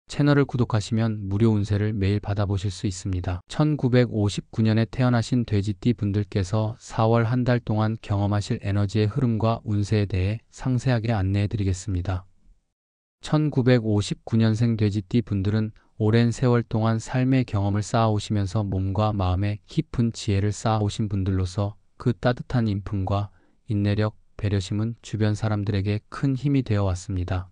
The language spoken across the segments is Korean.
채널을 구독하시면 무료 운세를 매일 받아보실 수 있습니다. 1959년에 태어나신 돼지띠 분들께서 4월 한 달 동안 경험하실 에너지의 흐름과 운세에 대해 상세하게 안내해 드리겠습니다. 1959년생 돼지띠 분들은 오랜 세월 동안 삶의 경험을 쌓아오시면서 몸과 마음에 깊은 지혜를 쌓아오신 분들로서 그 따뜻한 인품과 인내력, 배려심은 주변 사람들에게 큰 힘이 되어 왔습니다.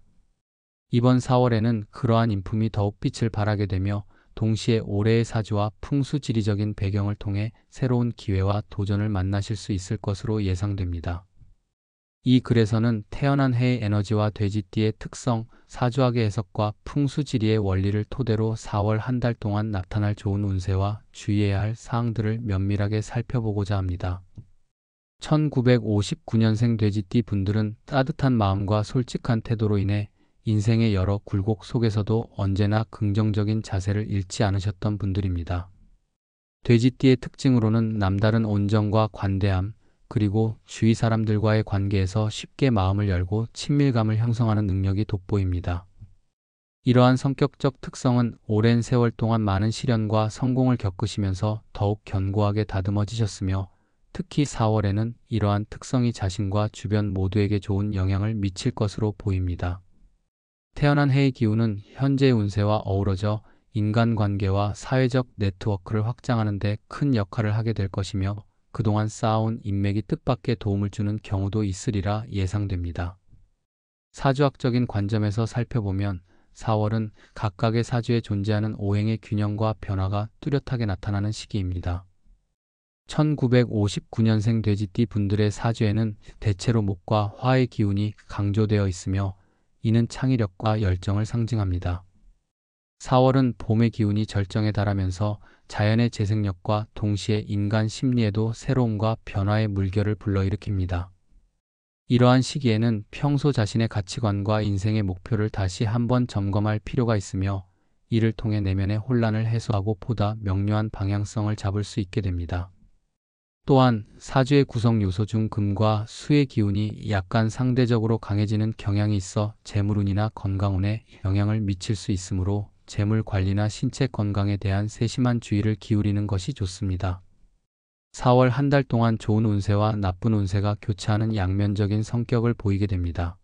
이번 4월에는 그러한 인품이 더욱 빛을 발하게 되며 동시에 올해의 사주와 풍수지리적인 배경을 통해 새로운 기회와 도전을 만나실 수 있을 것으로 예상됩니다. 이 글에서는 태어난 해의 에너지와 돼지띠의 특성, 사주학의 해석과 풍수지리의 원리를 토대로 4월 한 달 동안 나타날 좋은 운세와 주의해야 할 사항들을 면밀하게 살펴보고자 합니다. 1959년생 돼지띠 분들은 따뜻한 마음과 솔직한 태도로 인해 인생의 여러 굴곡 속에서도 언제나 긍정적인 자세를 잃지 않으셨던 분들입니다. 돼지띠의 특징으로는 남다른 온정과 관대함, 그리고 주위 사람들과의 관계에서 쉽게 마음을 열고 친밀감을 형성하는 능력이 돋보입니다. 이러한 성격적 특성은 오랜 세월 동안 많은 시련과 성공을 겪으시면서 더욱 견고하게 다듬어지셨으며 특히 4월에는 이러한 특성이 자신과 주변 모두에게 좋은 영향을 미칠 것으로 보입니다. 태어난 해의 기운은 현재의 운세와 어우러져 인간관계와 사회적 네트워크를 확장하는 데 큰 역할을 하게 될 것이며 그동안 쌓아온 인맥이 뜻밖의 도움을 주는 경우도 있으리라 예상됩니다. 사주학적인 관점에서 살펴보면 4월은 각각의 사주에 존재하는 오행의 균형과 변화가 뚜렷하게 나타나는 시기입니다. 1959년생 돼지띠 분들의 사주에는 대체로 목과 화의 기운이 강조되어 있으며 이는 창의력과 열정을 상징합니다. 4월은 봄의 기운이 절정에 달하면서 자연의 재생력과 동시에 인간 심리에도 새로움과 변화의 물결을 불러일으킵니다. 이러한 시기에는 평소 자신의 가치관과 인생의 목표를 다시 한번 점검할 필요가 있으며 이를 통해 내면의 혼란을 해소하고 보다 명료한 방향성을 잡을 수 있게 됩니다. 또한 사주의 구성 요소 중 금과 수의 기운이 약간 상대적으로 강해지는 경향이 있어 재물운이나 건강운에 영향을 미칠 수 있으므로 재물 관리나 신체 건강에 대한 세심한 주의를 기울이는 것이 좋습니다. 4월 한 달 동안 좋은 운세와 나쁜 운세가 교차하는 양면적인 성격을 보이게 됩니다.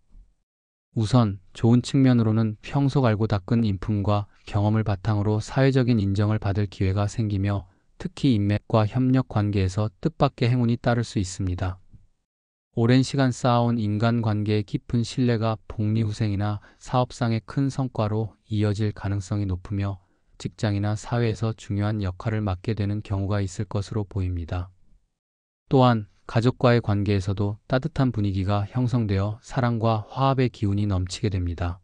우선 좋은 측면으로는 평소 갈고 닦은 인품과 경험을 바탕으로 사회적인 인정을 받을 기회가 생기며 특히 인맥과 협력 관계에서 뜻밖의 행운이 따를 수 있습니다. 오랜 시간 쌓아온 인간관계의 깊은 신뢰가 복리후생이나 사업상의 큰 성과로 이어질 가능성이 높으며 직장이나 사회에서 중요한 역할을 맡게 되는 경우가 있을 것으로 보입니다. 또한 가족과의 관계에서도 따뜻한 분위기가 형성되어 사랑과 화합의 기운이 넘치게 됩니다.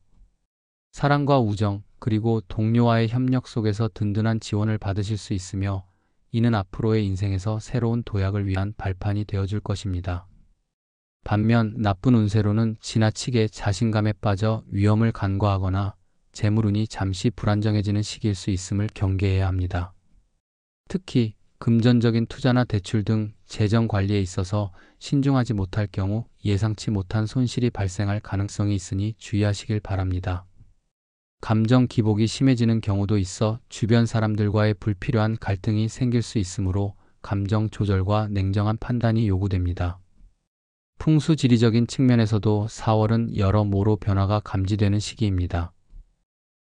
사랑과 우정, 그리고 동료와의 협력 속에서 든든한 지원을 받으실 수 있으며 이는 앞으로의 인생에서 새로운 도약을 위한 발판이 되어줄 것입니다. 반면 나쁜 운세로는 지나치게 자신감에 빠져 위험을 간과하거나 재물운이 잠시 불안정해지는 시기일 수 있음을 경계해야 합니다. 특히 금전적인 투자나 대출 등 재정 관리에 있어서 신중하지 못할 경우 예상치 못한 손실이 발생할 가능성이 있으니 주의하시길 바랍니다. 감정 기복이 심해지는 경우도 있어 주변 사람들과의 불필요한 갈등이 생길 수 있으므로 감정 조절과 냉정한 판단이 요구됩니다. 풍수지리적인 측면에서도 4월은 여러모로 변화가 감지되는 시기입니다.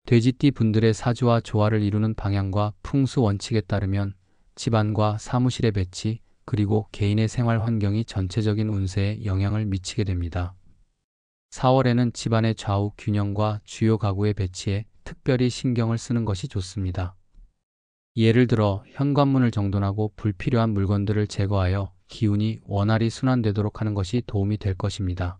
돼지띠 분들의 사주와 조화를 이루는 방향과 풍수 원칙에 따르면 집안과 사무실의 배치, 그리고 개인의 생활 환경이 전체적인 운세에 영향을 미치게 됩니다. 4월에는 집안의 좌우 균형과 주요 가구의 배치에 특별히 신경을 쓰는 것이 좋습니다. 예를 들어 현관문을 정돈하고 불필요한 물건들을 제거하여 기운이 원활히 순환되도록 하는 것이 도움이 될 것입니다.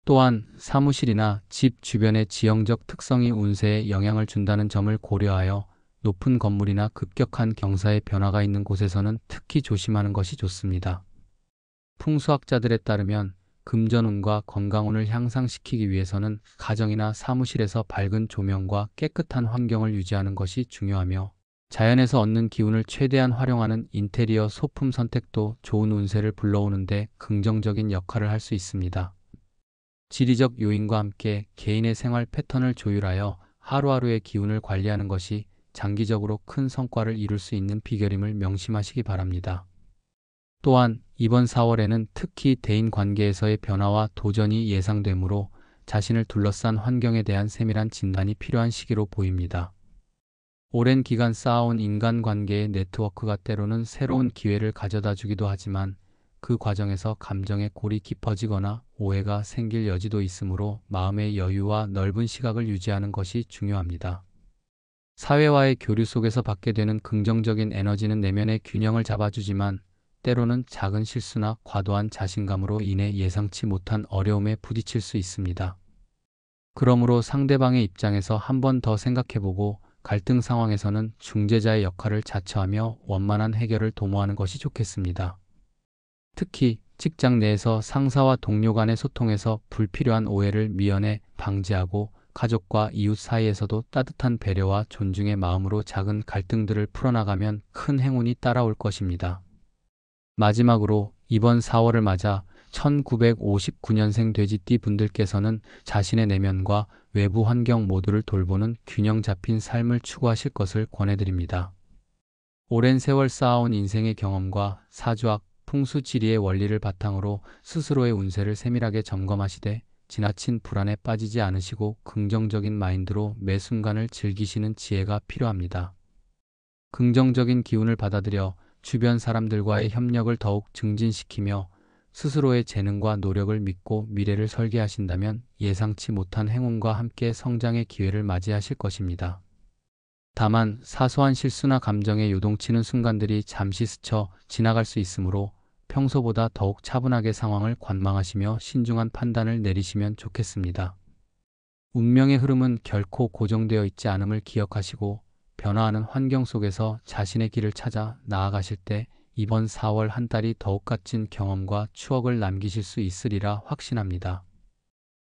또한 사무실이나 집 주변의 지형적 특성이 운세에 영향을 준다는 점을 고려하여 높은 건물이나 급격한 경사의 변화가 있는 곳에서는 특히 조심하는 것이 좋습니다. 풍수학자들에 따르면 금전운과 건강운을 향상시키기 위해서는 가정이나 사무실에서 밝은 조명과 깨끗한 환경을 유지하는 것이 중요하며 자연에서 얻는 기운을 최대한 활용하는 인테리어 소품 선택도 좋은 운세를 불러오는 데 긍정적인 역할을 할 수 있습니다. 지리적 요인과 함께 개인의 생활 패턴을 조율하여 하루하루의 기운을 관리하는 것이 장기적으로 큰 성과를 이룰 수 있는 비결임을 명심하시기 바랍니다. 또한 이번 4월에는 특히 대인 관계에서의 변화와 도전이 예상되므로 자신을 둘러싼 환경에 대한 세밀한 진단이 필요한 시기로 보입니다. 오랜 기간 쌓아온 인간관계의 네트워크가 때로는 새로운 기회를 가져다 주기도 하지만 그 과정에서 감정의 골이 깊어지거나 오해가 생길 여지도 있으므로 마음의 여유와 넓은 시각을 유지하는 것이 중요합니다. 사회와의 교류 속에서 받게 되는 긍정적인 에너지는 내면의 균형을 잡아주지만 때로는 작은 실수나 과도한 자신감으로 인해 예상치 못한 어려움에 부딪힐 수 있습니다. 그러므로 상대방의 입장에서 한 번 더 생각해보고 갈등 상황에서는 중재자의 역할을 자처하며 원만한 해결을 도모하는 것이 좋겠습니다. 특히 직장 내에서 상사와 동료 간의 소통에서 불필요한 오해를 미연에 방지하고 가족과 이웃 사이에서도 따뜻한 배려와 존중의 마음으로 작은 갈등들을 풀어나가면 큰 행운이 따라올 것입니다. 마지막으로 이번 4월을 맞아 1959년생 돼지띠 분들께서는 자신의 내면과 외부 환경 모두를 돌보는 균형 잡힌 삶을 추구하실 것을 권해드립니다. 오랜 세월 쌓아온 인생의 경험과 사주학, 풍수지리의 원리를 바탕으로 스스로의 운세를 세밀하게 점검하시되 지나친 불안에 빠지지 않으시고 긍정적인 마인드로 매 순간을 즐기시는 지혜가 필요합니다. 긍정적인 기운을 받아들여 주변 사람들과의 협력을 더욱 증진시키며 스스로의 재능과 노력을 믿고 미래를 설계하신다면 예상치 못한 행운과 함께 성장의 기회를 맞이하실 것입니다. 다만 사소한 실수나 감정에 요동치는 순간들이 잠시 스쳐 지나갈 수 있으므로 평소보다 더욱 차분하게 상황을 관망하시며 신중한 판단을 내리시면 좋겠습니다. 운명의 흐름은 결코 고정되어 있지 않음을 기억하시고 변화하는 환경 속에서 자신의 길을 찾아 나아가실 때 이번 4월 한 달이 더욱 값진 경험과 추억을 남기실 수 있으리라 확신합니다.